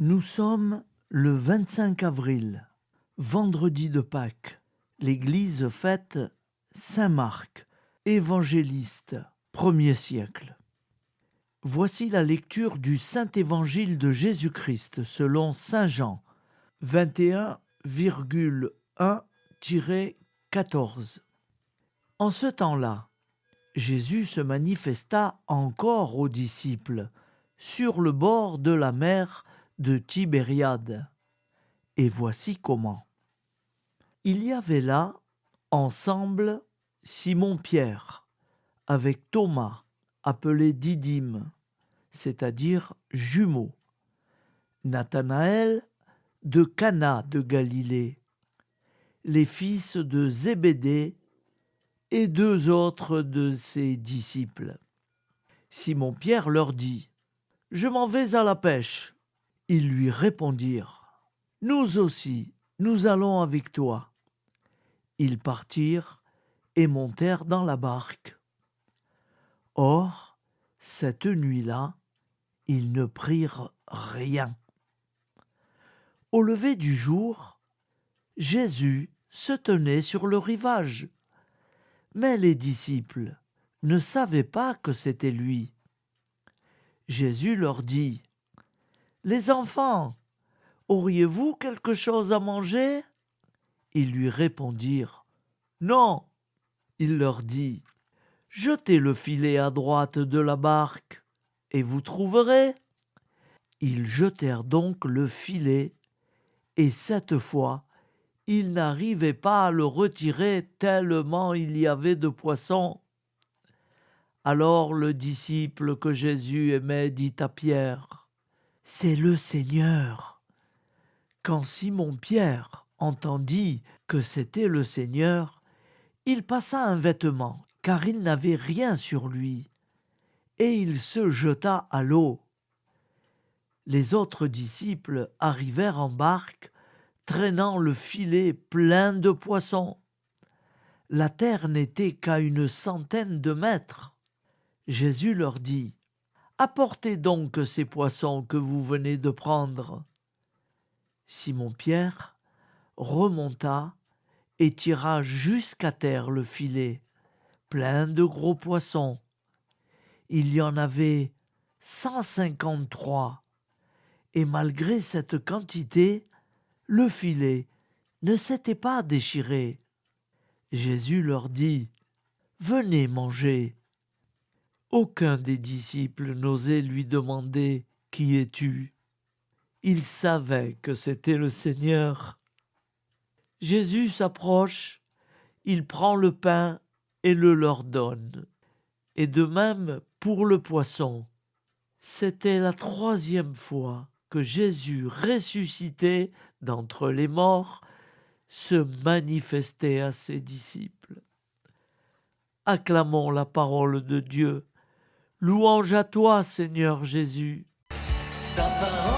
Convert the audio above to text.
Nous sommes le 25 avril, vendredi de Pâques. L'Église fête Saint Marc, évangéliste, 1er siècle. Voici la lecture du Saint Évangile de Jésus-Christ selon Saint Jean, 21,1-14. En ce temps-là, Jésus se manifesta encore aux disciples sur le bord de la mer de Tibériade. Et voici comment. Il y avait là, ensemble, Simon-Pierre, avec Thomas, appelé Didyme, c'est-à-dire jumeaux, Nathanaël de Cana de Galilée, les fils de Zébédée et 2 autres de ses disciples. Simon-Pierre leur dit : « Je m'en vais à la pêche. » Ils lui répondirent : « Nous aussi, nous allons avec toi. » Ils partirent et montèrent dans la barque. Or, cette nuit-là, ils ne prirent rien. Au lever du jour, Jésus se tenait sur le rivage. Mais les disciples ne savaient pas que c'était lui. Jésus leur dit : « Les enfants, auriez-vous quelque chose à manger ? » Ils lui répondirent : « Non. » Il leur dit : « Jetez le filet à droite de la barque, et vous trouverez. » Ils jetèrent donc le filet, et cette fois, ils n'arrivaient pas à le retirer tellement il y avait de poissons. Alors le disciple que Jésus aimait dit à Pierre : « C'est le Seigneur. » Quand Simon-Pierre entendit que c'était le Seigneur, il passa un vêtement, car il n'avait rien sur lui, et il se jeta à l'eau. Les autres disciples arrivèrent en barque, traînant le filet plein de poissons. La terre n'était qu'à 100 de mètres. Jésus leur dit : « Apportez donc ces poissons que vous venez de prendre. » Simon-Pierre remonta et tira jusqu'à terre le filet, plein de gros poissons. Il y en avait 153, et malgré cette quantité, le filet ne s'était pas déchiré. Jésus leur dit : « Venez manger. » Aucun des disciples n'osait lui demander : « Qui es-tu ? » Il savait que c'était le Seigneur. Jésus s'approche, il prend le pain et le leur donne. Et de même pour le poisson. C'était la 3e fois que Jésus, ressuscité d'entre les morts, se manifestait à ses disciples. Acclamons la parole de Dieu. Louange à toi, Seigneur Jésus. Ta parole